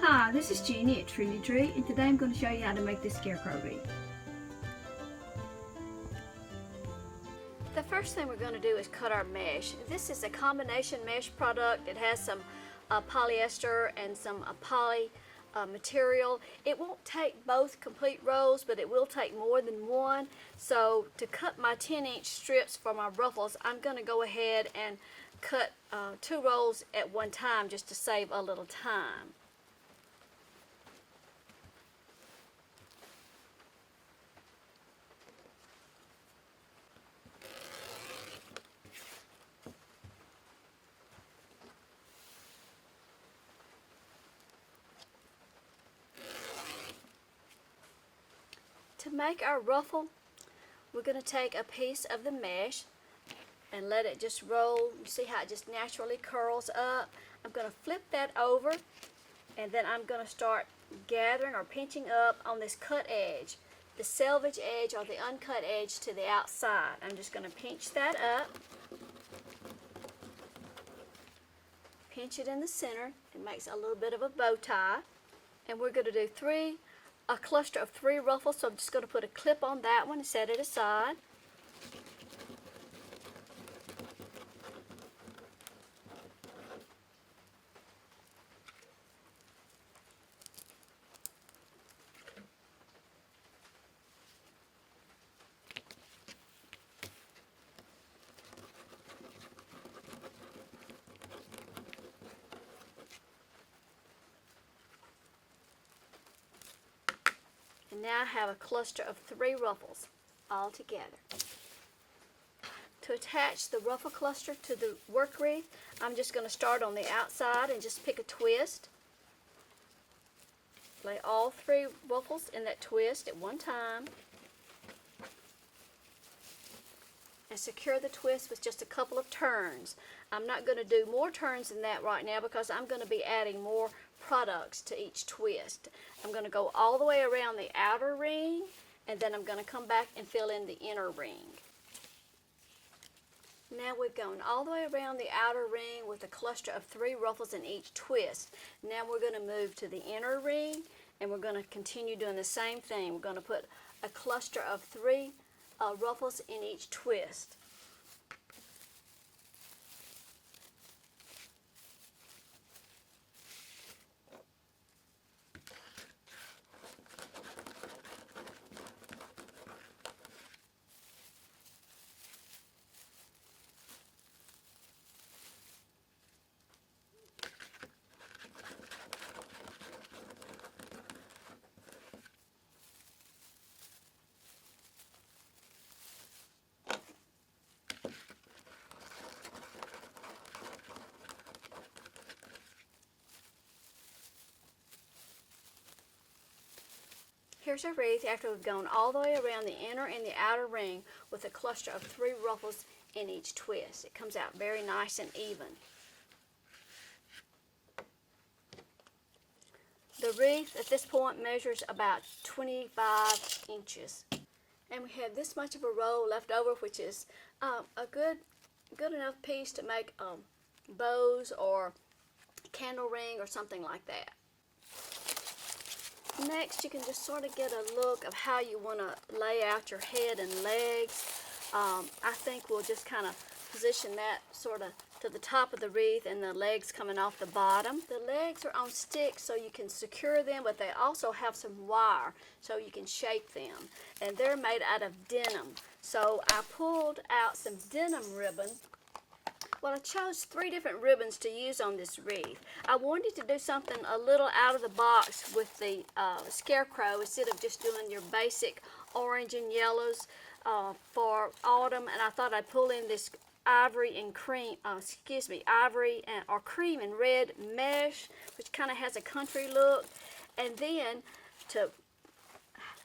Hi, this is Jeannie at Truly Tree, and today I'm going to show you how to make this Scarecrow wreath. The first thing we're going to do is cut our mesh. This is a combination mesh product. It has some polyester and some poly material. It won't take both complete rolls, but it will take more than one. So to cut my 10-inch strips for my ruffles, I'm going to go ahead and cut 2 rolls at one time just to save a little time. To make our ruffle, we're going to take a piece of the mesh and let it just roll. You see how it just naturally curls up? I'm going to flip that over, and then I'm going to start gathering or pinching up on this cut edge, the selvage edge or the uncut edge to the outside. I'm just going to pinch that up, pinch it in the center. It makes a little bit of a bow tie, and we're going to do a cluster of 3 ruffles, so I'm just going to put a clip on that one and set it aside. And now I have a cluster of 3 ruffles all together. To attach the ruffle cluster to the work wreath, I'm just going to start on the outside and just pick a twist. Lay all 3 ruffles in that twist at one time. And secure the twist with just a couple of turns. I'm not going to do more turns than that right now because I'm going to be adding more products to each twist. I'm going to go all the way around the outer ring, and then I'm going to come back and fill in the inner ring. Now we've gone all the way around the outer ring with a cluster of 3 ruffles in each twist. Now we're going to move to the inner ring, and we're going to continue doing the same thing. We're going to put a cluster of 3 ruffles in each twist. Here's our wreath after we've gone all the way around the inner and the outer ring with a cluster of 3 ruffles in each twist. It comes out very nice and even. The wreath at this point measures about 25 inches. And we have this much of a roll left over, which is a good enough piece to make bows or candle ring or something like that. Next, you can just sort of get a look of how you want to lay out your head and legs. I think we'll just kind of position that sort of to the top of the wreath and the legs coming off the bottom. The legs are on sticks so you can secure them, but they also have some wire so you can shape them. And they're made out of denim. So I pulled out some denim ribbon. Well, I chose 3 different ribbons to use on this wreath. I wanted to do something a little out of the box with the Scarecrow instead of just doing your basic orange and yellows for autumn. And I thought I'd pull in this ivory and cream, or cream and red mesh, which kind of has a country look. And then to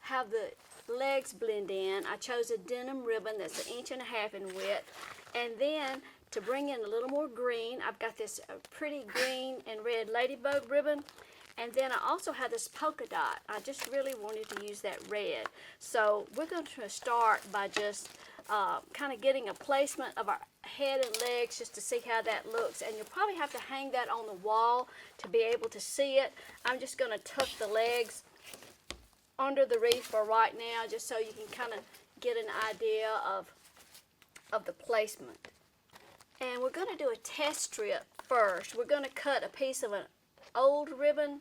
have the legs blend in, I chose a denim ribbon that's 1.5 inches in width. And then to bring in a little more green, I've got this pretty green and red ladybug ribbon, And then I also have this polka dot. I just really wanted to use that red. So we're going to start by just kind of getting a placement of our head and legs just to see how that looks. And you'll probably have to hang that on the wall to be able to see it. I'm just going to tuck the legs under the wreath for right now, just so you can kind of get an idea of the placement. And we're going to do a test strip first. We're going to cut a piece of an old ribbon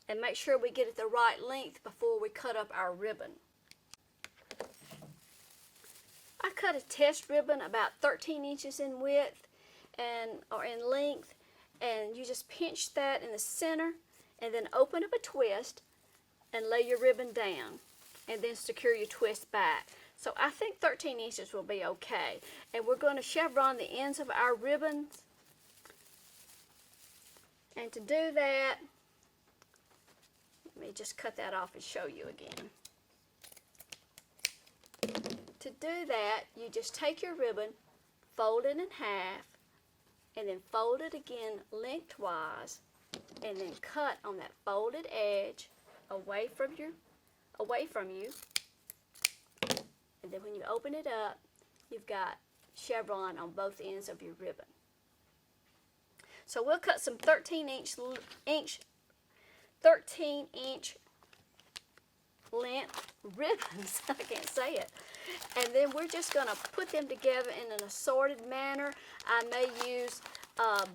and make sure we get it the right length before we cut up our ribbon. I cut a test ribbon about 13 inches in width or in length, and you just pinch that in the center and then open up a twist and lay your ribbon down and then secure your twist back. So I think 13 inches will be okay. And we're going to chevron the ends of our ribbons. And to do that, let me just cut that off and show you again. To do that, you just take your ribbon, fold it in half, and then fold it again lengthwise, and then cut on that folded edge away from you. And then when you open it up, you've got chevron on both ends of your ribbon. So we'll cut some 13-inch length ribbons. I can't say it. And then we're just going to put them together in an assorted manner. I may use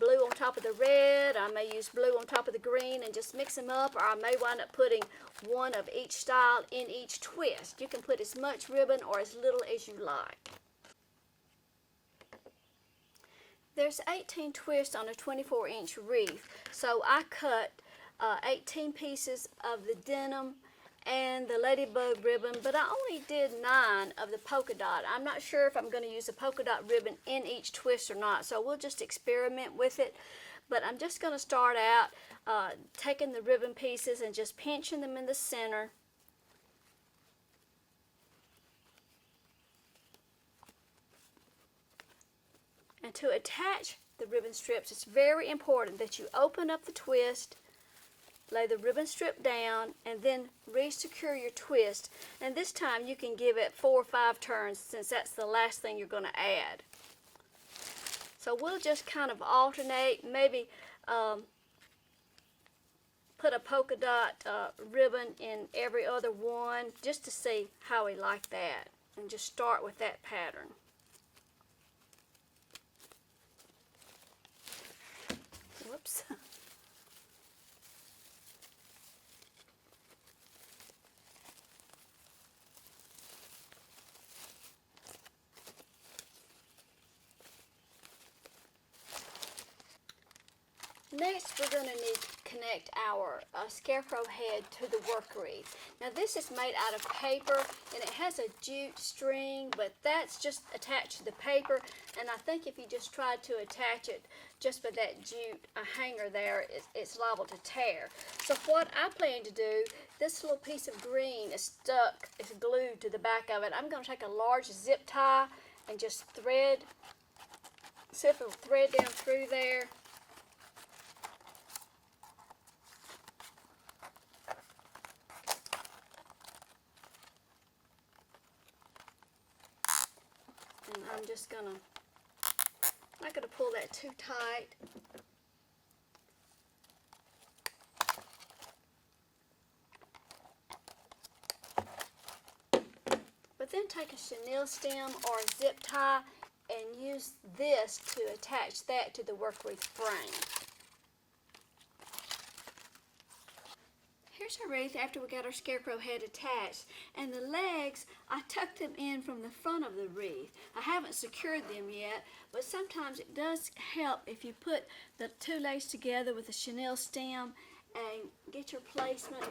blue on top of the red. I may use blue on top of the green and just mix them up. Or I may wind up putting one of each style in each twist. You can put as much ribbon or as little as you like. There's 18 twists on a 24-inch wreath. So I cut 18 pieces of the denim and the ladybug ribbon, but I only did 9 of the polka dot. I'm not sure if I'm going to use a polka dot ribbon in each twist or not, so we'll just experiment with it. But I'm just going to start out taking the ribbon pieces and just pinching them in the center. And to attach the ribbon strips, it's very important that you open up the twist, lay the ribbon strip down, and then re-secure your twist. And this time you can give it 4 or 5 turns, since that's the last thing you're going to add. So we'll just kind of alternate, maybe put a polka dot ribbon in every other one, just to see how we like that. And just start with that pattern. Whoops. Next, we're going to need to connect our scarecrow head to the work wreath. Now this is made out of paper, and it has a jute string, but that's just attached to the paper. And I think if you just tried to attach it just with that jute hanger there, it's liable to tear. So what I plan to do, this little piece of green is glued to the back of it. I'm going to take a large zip tie and just slip a thread down through there. I'm just I'm not going to pull that too tight. But then take a chenille stem or a zip tie and use this to attach that to the work wreath frame. Here's our wreath after we got our scarecrow head attached. And the legs, I tucked them in from the front of the wreath. I haven't secured them yet, but sometimes it does help if you put the 2 legs together with a chenille stem and get your placement.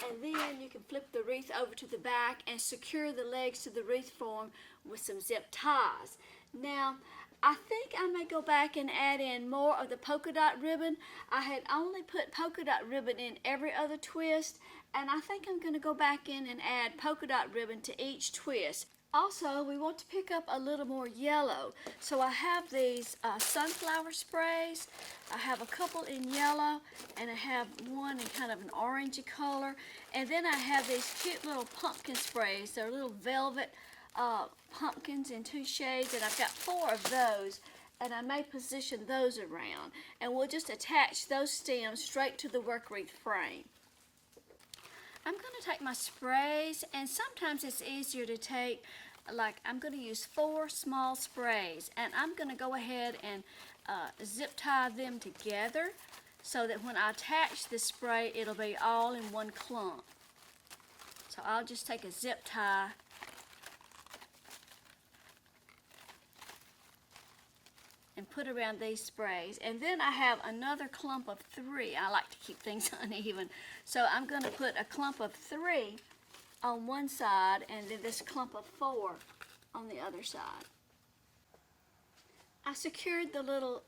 And then you can flip the wreath over to the back and secure the legs to the wreath form with some zip ties. Now, I think I may go back and add in more of the polka dot ribbon. I had only put polka dot ribbon in every other twist, and I think I'm going to go back in and add polka dot ribbon to each twist. Also, we want to pick up a little more yellow. So I have these sunflower sprays. I have a couple in yellow, and I have one in kind of an orangey color. And then I have these cute little pumpkin sprays. They're little velvet pumpkins in 2 shades, and I've got 4 of those. And I may position those around. And we'll just attach those stems straight to the work wreath frame. I'm going to take my sprays, and sometimes it's easier to take, like, I'm going to use 4 small sprays, and I'm going to go ahead and zip tie them together so that when I attach the spray, it'll be all in one clump. So I'll just take a zip tie and put around these sprays. And then I have another clump of 3. I like to keep things uneven. So I'm going to put a clump of 3 on one side and then this clump of 4 on the other side. I secured the little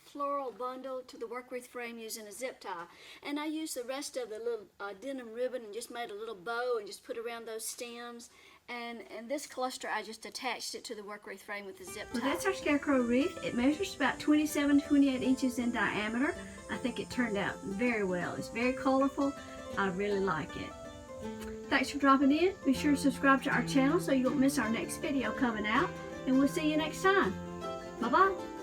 floral bundle to the work wreath frame using a zip tie. And I used the rest of the little denim ribbon and just made a little bow and just put around those stems. And this cluster, I just attached it to the work wreath frame with the zip tie. Well, that's our Scarecrow wreath. It measures about 27-28 inches in diameter. I think it turned out very well. It's very colorful. I really like it. Thanks for dropping in. Be sure to subscribe to our channel so you won't miss our next video coming out. And we'll see you next time. Bye-bye.